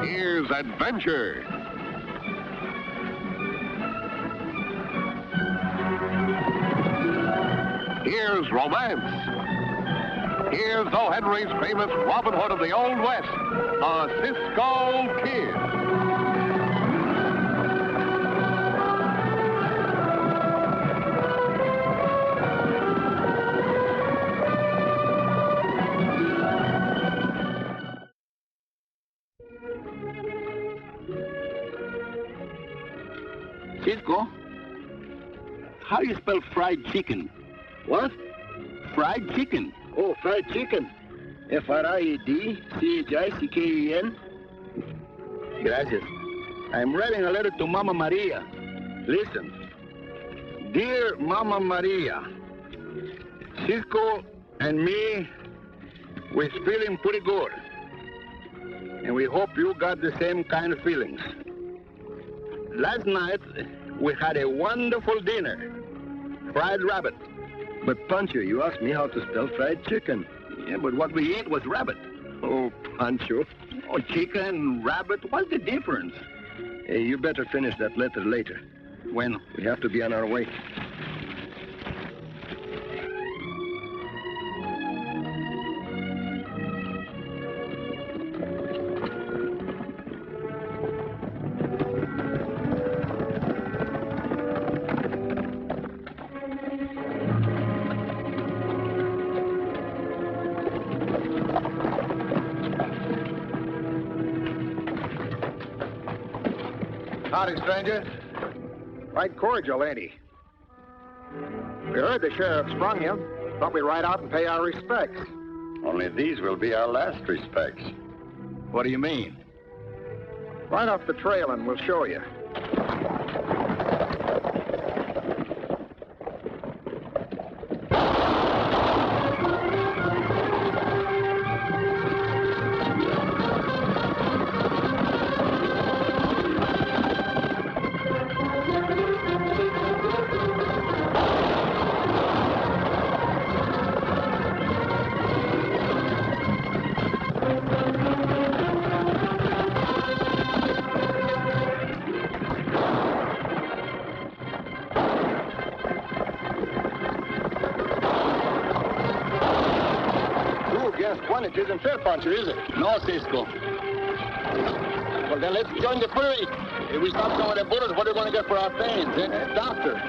Here's adventure. Here's romance. Here's O. Henry's famous Robin Hood of the Old West, a Cisco Kid. Cisco, how do you spell fried chicken? What? Fried chicken. Oh, fried chicken. F-R-I-E-D-C-H-I-C-K-E-N. Gracias. I'm writing a letter to Mama Maria. Listen. Dear Mama Maria, Cisco and me, we're feeling pretty good. And we hope you got the same kind of feelings. Last night, we had a wonderful dinner. Fried rabbit. But, Pancho, you asked me how to spell fried chicken. Yeah, but what we ate was rabbit. Oh, Pancho. Oh, chicken, rabbit, what's the difference? Hey, you better finish that letter later. Bueno. We have to be on our way. Howdy, stranger. Right cordial, ain't he? We heard the sheriff sprung you. Thought we'd ride out and pay our respects. Only these will be our last respects. What do you mean? Right off the trail and we'll show you. It isn't fair, Pancho, is it? No, Cisco. Well, then let's join the parade. If we stop some of the bullets, what are we going to get for our pains, eh? Doctor.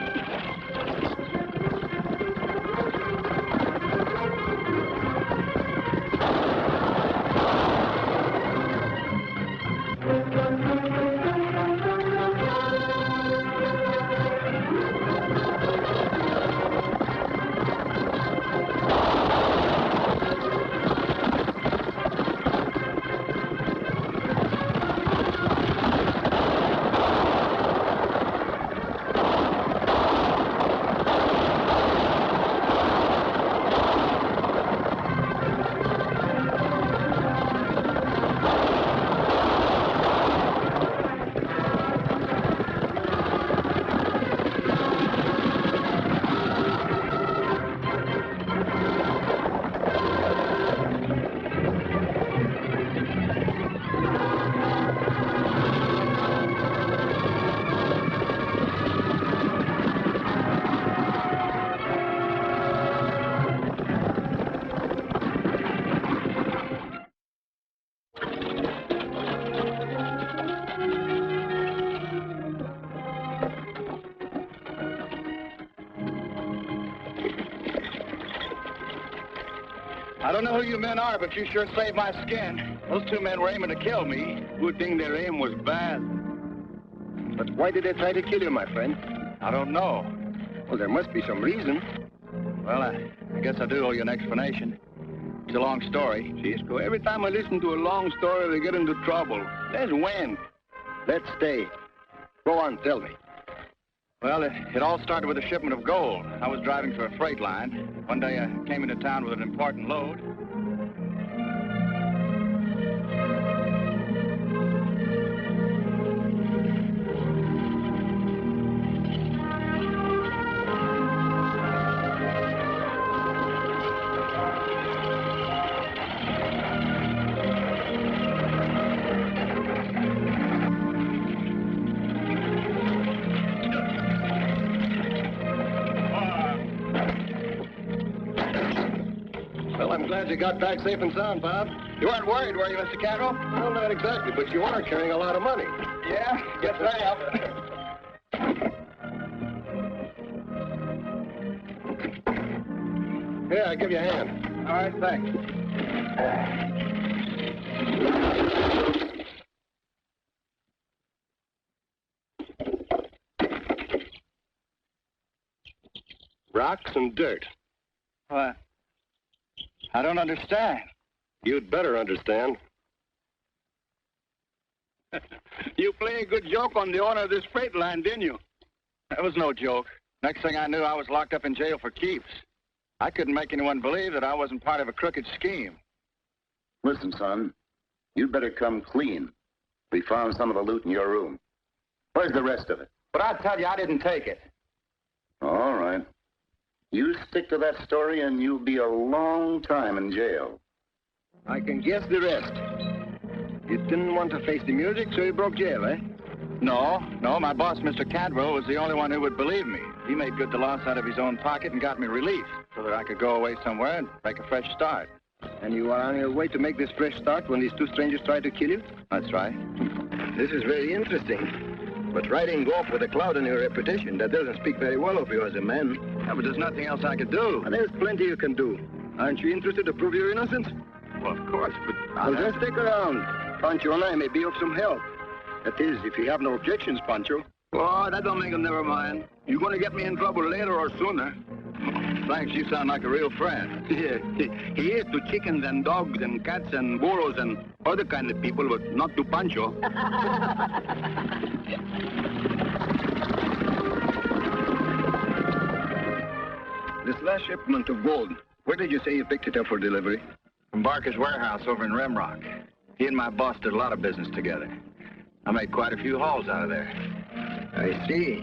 I don't know who you men are, but you sure saved my skin. Those two men were aiming to kill me. Good thing their aim was bad. But why did they try to kill you, my friend? I don't know. Well, there must be some reason. Well, I guess I do owe you an explanation. It's a long story. Cisco, every time I listen to a long story, they get into trouble. There's wind. Let's stay. Go on, tell me. Well, it all started with a shipment of gold. I was driving for a freight line. One day I came into town with an important load. Well, I'm glad you got back safe and sound, Bob. You weren't worried, were you, Mr. Carrillo? Well, not exactly, but you are carrying a lot of money. Yeah, guess I am. Here, I give you a hand. All right, thanks. Rocks and dirt. What? I don't understand. You'd better understand. You play a good joke on the owner of this freight line, didn't you? That was no joke. Next thing I knew, I was locked up in jail for keeps. I couldn't make anyone believe that I wasn't part of a crooked scheme. Listen, son, you'd better come clean. We found some of the loot in your room. Where's the rest of it? But I tell you, I didn't take it. All right. You stick to that story and you'll be a long time in jail. I can guess the rest. You didn't want to face the music, so you broke jail, eh? No, my boss, Mr. Cadwell, was the only one who would believe me. He made good the loss out of his own pocket and got me relief so that I could go away somewhere and make a fresh start. And you are on your way to make this fresh start when these two strangers tried to kill you? That's right. This is very interesting. But riding golf with a cloud on your reputation, that doesn't speak very well of you as a man. Yeah, but there's nothing else I could do. And there's plenty you can do. Aren't you interested to prove your innocence? Well, of course, but... Well, then stick around. Pancho and I may be of some help. That is, if you have no objections, Pancho. Oh, that don't make him never mind. You're going to get me in trouble later or sooner. Thanks, you sound like a real friend. Yeah, he is to chickens and dogs and cats and burros and other kind of people, but not to Pancho. This last shipment of gold, where did you say you picked it up for delivery? From Barker's warehouse over in Rimrock. He and my boss did a lot of business together. I made quite a few hauls out of there. I see.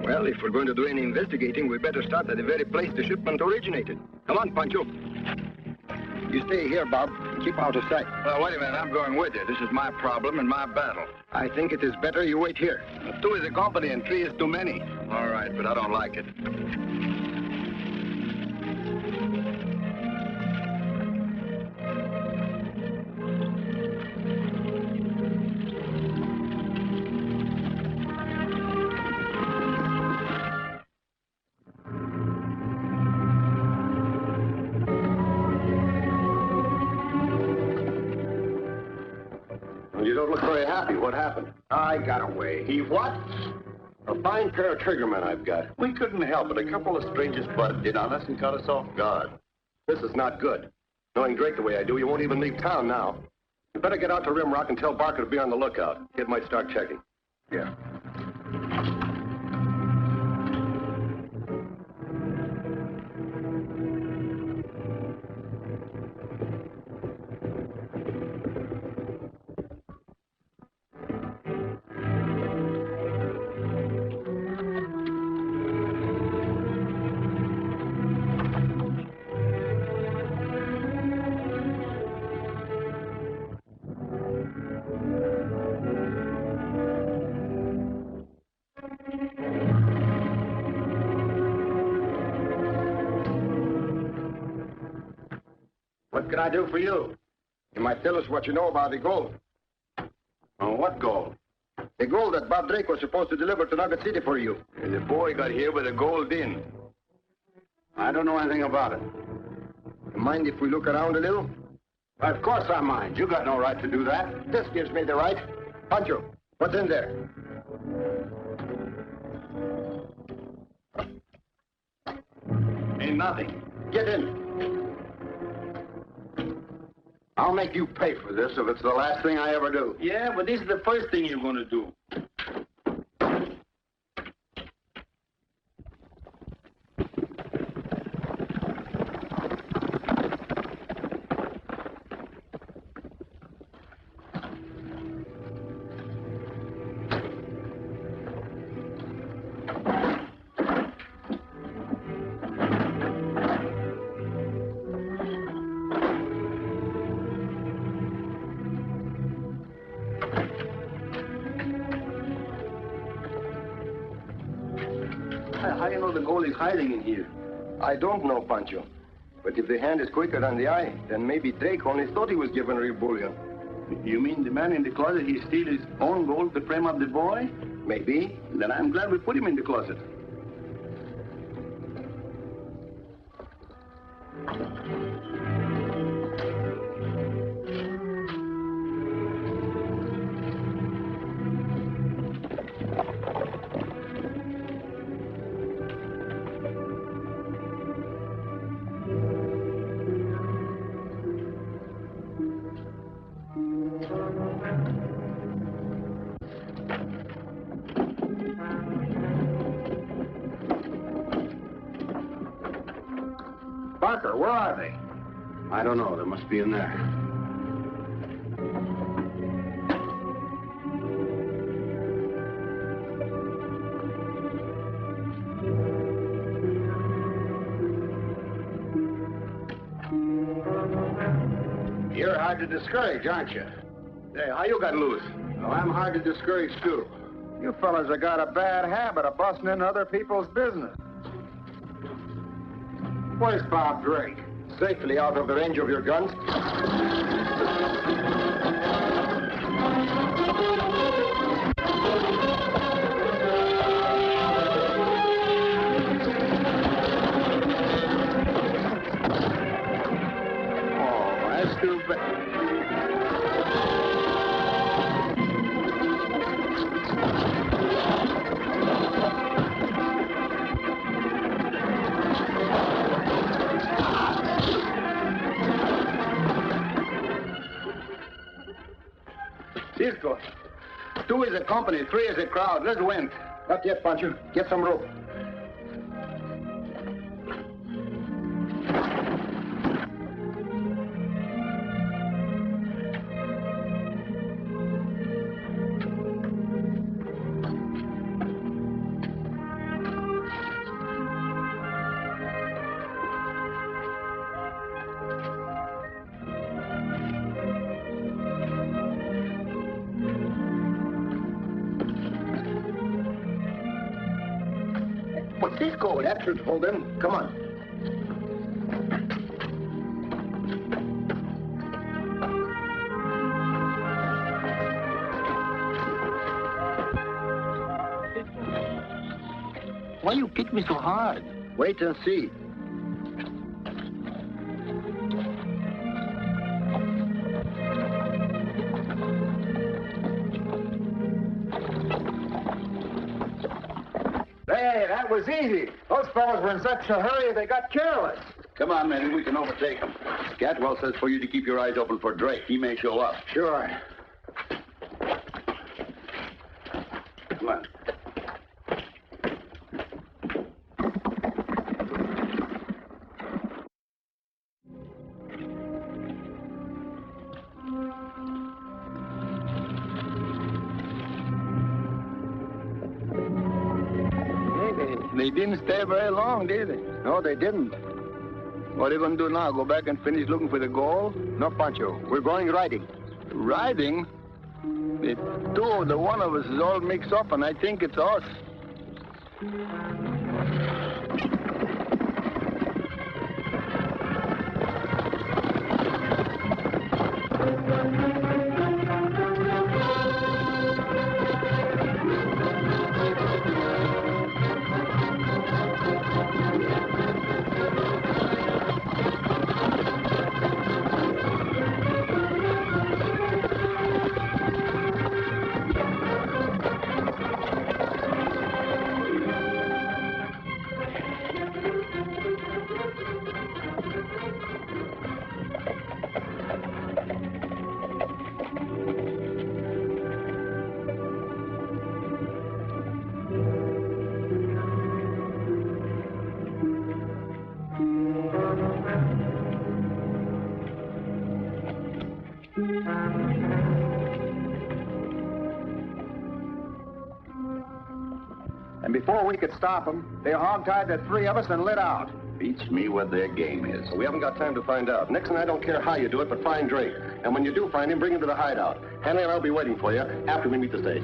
Well, if we're going to do any investigating, we better start at the very place the shipment originated. Come on, Pancho. You stay here, Bob. Keep out of sight. Wait a minute. I'm going with you. This is my problem and my battle. I think it is better you wait here. 2 is a company and 3 is too many. All right, but I don't like it. You don't look very happy. What happened? I got away. He what? A fine pair of triggermen I've got. We couldn't help it. A couple of strangers butted in on us and caught us off guard. This is not good. Knowing Drake the way I do, you won't even leave town now. You better get out to Rimrock and tell Barker to be on the lookout. Kid might start checking. Yeah. What can I do for you? You might tell us what you know about the gold. Oh, what gold? The gold that Bob Drake was supposed to deliver to Nugget City for you. The boy got here with the gold in. I don't know anything about it. You mind if we look around a little? Of course I mind. You got no right to do that. This gives me the right. Pancho, what's in there? Ain't nothing. Get in. I'll make you pay for this if it's the last thing I ever do. Yeah, but this is the first thing you're going to do. How do you know the gold is hiding in here? I don't know, Pancho. But if the hand is quicker than the eye, then maybe Drake only thought he was given real bullion. You mean the man in the closet, he steal his own gold to frame up the boy? Maybe. Then I'm glad we put him in the closet. Parker, where are they? I don't know. They must be in there. You're hard to discourage, aren't you? Hey, how you got loose? Well, I'm hard to discourage, too. You fellas have got a bad habit of busting into other people's business. Where's Bob Drake? Safely out of the range of your guns. Oh, that's too bad. Cisco, 2 is a company, 3 is a crowd. Let's win. Not yet, Pancho. Get some rope. But Cisco, that should hold him. Come on. Why you kick me so hard? Wait and see. Hey, that was easy. Those fellas were in such a hurry they got careless. Come on, man, we can overtake him. Scatwell says for you to keep your eyes open for Drake. He may show up. Sure. Come on. They didn't stay very long, did they? No, they didn't. What are you going to do now? Go back and finish looking for the gold? No, Pancho. We're going riding. Riding? The 2 of the one of us is all mixed up, and I think it's us. And before we could stop them, they hog-tied the 3 of us and lit out. Beats me what their game is. We haven't got time to find out. Nixon, I don't care how you do it, but find Drake. And when you do find him, bring him to the hideout. Hanley and I'll be waiting for you after we meet the stage.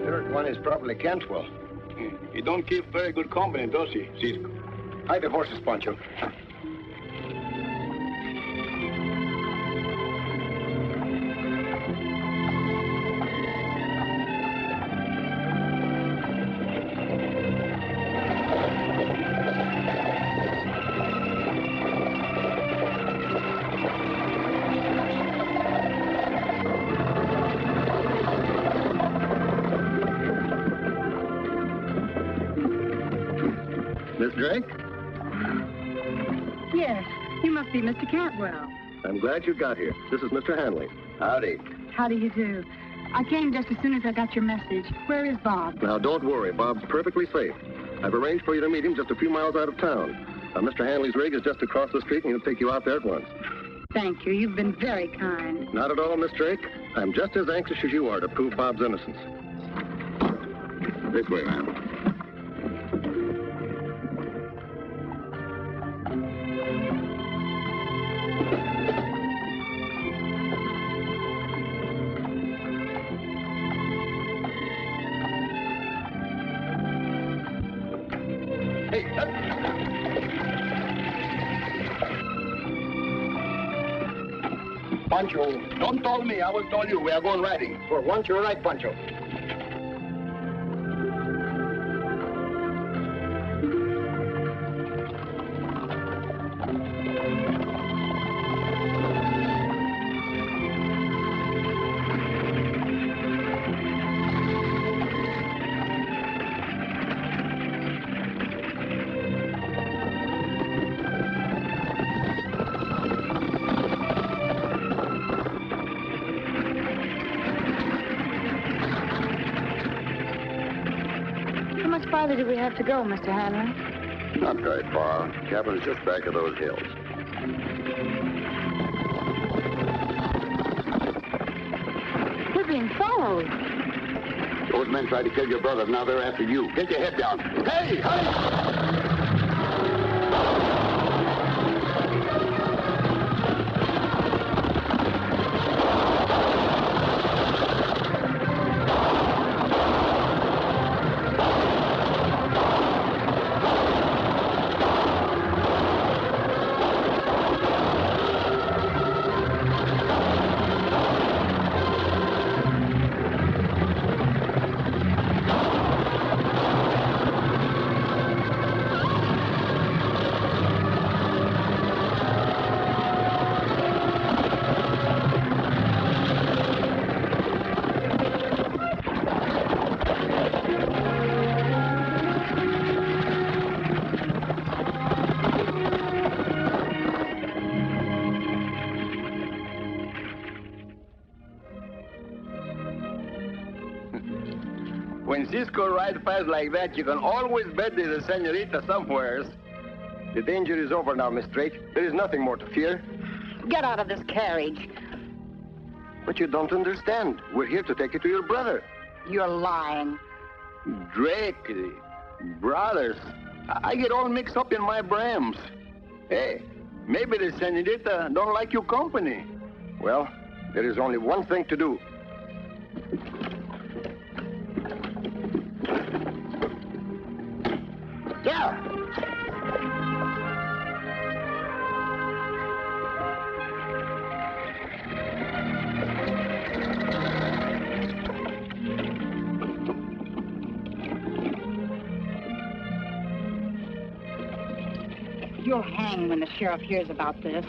Third one is probably Cantwell. He don't keep very good company, does he, Cisco? Hide the horses, Pancho. Miss Drake? Yes, you must be Mr. Cantwell. I'm glad you got here. This is Mr. Hanley. Howdy. How do you do? I came just as soon as I got your message. Where is Bob? Now, don't worry. Bob's perfectly safe. I've arranged for you to meet him just a few miles out of town. Mr. Hanley's rig is just across the street, and he'll take you out there at once. Thank you. You've been very kind. Not at all, Miss Drake. I'm just as anxious as you are to prove Bob's innocence. This way, ma'am. Pancho, don't tell me. I will tell you. We are going riding. For once, you're right, Pancho. How much farther do we have to go, Mr. Hanley? Not very far. Cabin's just back of those hills. We're being followed. Those men tried to kill your brother. Now they're after you. Get your head down. Hey! Hey! When Cisco rides fast like that, you can always bet there's a senorita somewheres. The danger is over now, Miss Drake. There is nothing more to fear. Get out of this carriage. But you don't understand. We're here to take you to your brother. You're lying. Drake, brothers, I get all mixed up in my brams. Hey, maybe the senorita don't like your company. Well, there is only one thing to do. Yeah. You'll hang when the sheriff hears about this.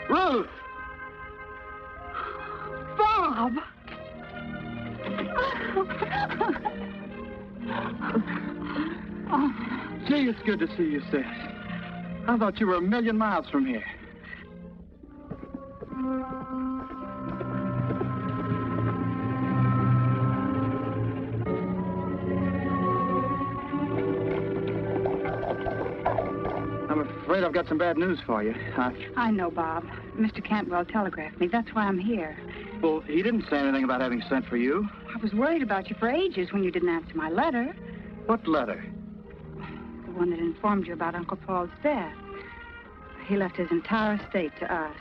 Ruth! Bob! Gee, it's good to see you, sis. I thought you were a million miles from here. I'm afraid I've got some bad news for you. I know, Bob. Mr. Cantwell telegraphed me. That's why I'm here. Well, he didn't say anything about having sent for you. I was worried about you for ages when you didn't answer my letter. What letter? The one that informed you about Uncle Paul's death. He left his entire estate to us.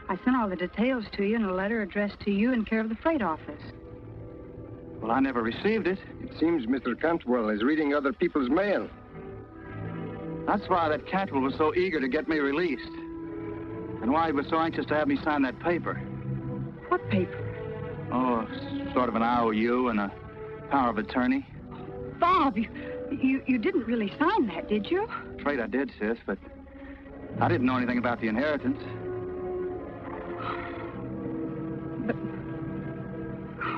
I sent all the details to you in a letter addressed to you in care of the freight office. Well, I never received it. It seems Mr. Cantwell is reading other people's mail. That's why that Cantwell was so eager to get me released. And why he was so anxious to have me sign that paper. What paper? Oh, sort of an IOU and a power of attorney. Bob, you didn't really sign that, did you? Afraid I did, sis, but I didn't know anything about the inheritance.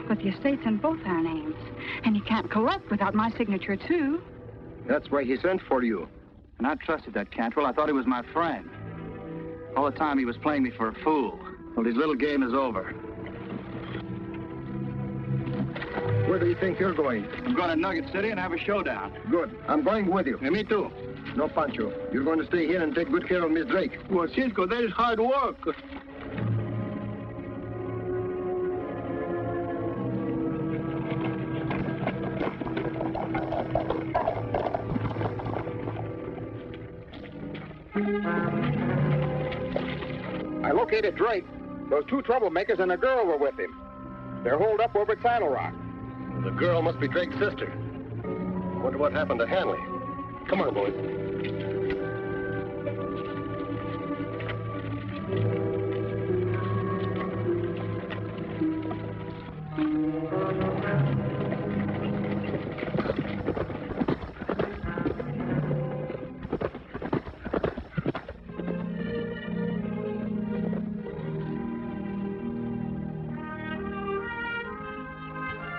But the estate's in both our names. And he can't collect without my signature, too. That's why he sent for you. And I trusted that Cantwell. I thought he was my friend. All the time he was playing me for a fool. Well, his little game is over. Where do you think you're going? I'm going to Nugget City and have a showdown. Good. I'm going with you. Yeah, me too. No, Pancho. You're going to stay here and take good care of Miss Drake. Well, Cisco, that is hard work. I located Drake. Those two troublemakers and a girl were with him. They're holed up over at Saddle Rock. The girl must be Drake's sister. Wonder what happened to Hanley. Come on, boys.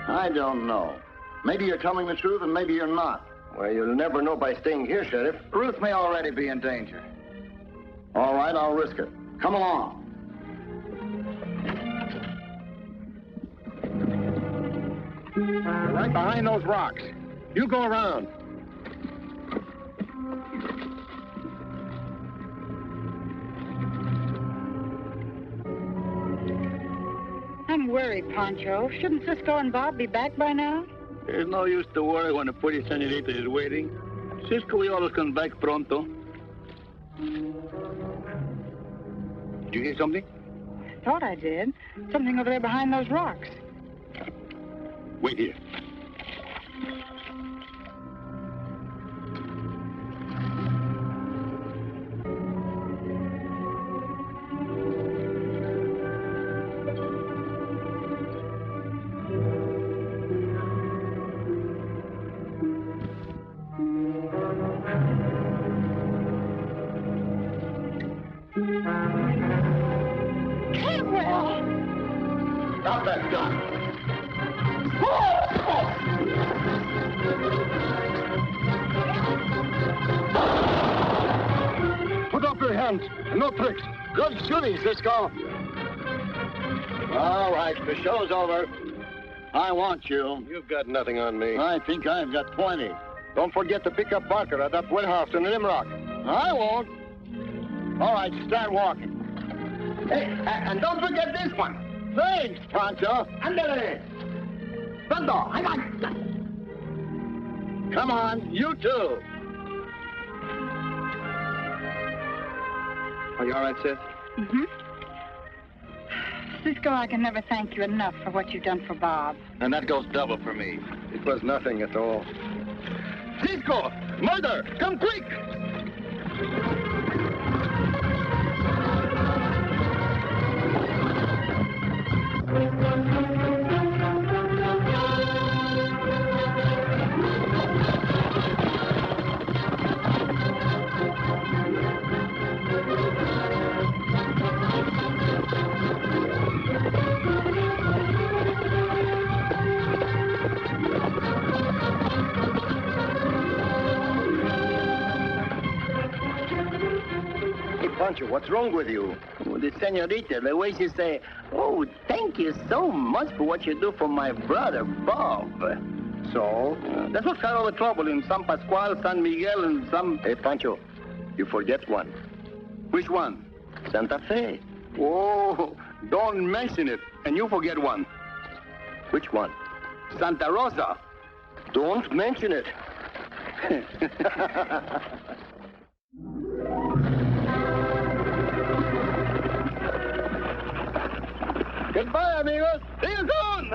I don't know. Maybe you're telling the truth and maybe you're not. Well, you'll never know by staying here, Sheriff. Ruth may already be in danger. All right, I'll risk it. Come along. They're right behind those rocks. You go around. I'm worried, Pancho. Shouldn't Cisco and Bob be back by now? There's no use to worry when the pretty senorita is waiting. Cisco, we always come back pronto. Did you hear something? Thought I did. Something over there behind those rocks. Wait here. Stop that gun. Put up your hands. No tricks. Good shooting, Cisco. All right, the show's over. I want you. You've got nothing on me. I think I've got plenty. Don't forget to pick up Barker at that warehouse in Limrock. I won't. All right, start walking. Hey, and don't forget this one. Thanks, Pancho. Andale. Bando, hang on. Come on, you too. Are you all right, sis? Mm-hmm. Cisco, I can never thank you enough for what you've done for Bob. And that goes double for me. It was nothing at all. Cisco! Murder! Come quick! Pancho, what's wrong with you? Oh, the senorita, the way she say, oh, thank you so much for what you do for my brother, Bob. So? That's what got all the trouble in San Pascual, San Miguel, and some... Hey, Pancho, you forget one. Which one? Santa Fe. Oh, don't mention it. And you forget one. Which one? Santa Rosa. Don't mention it. Goodbye, amigos. See you soon.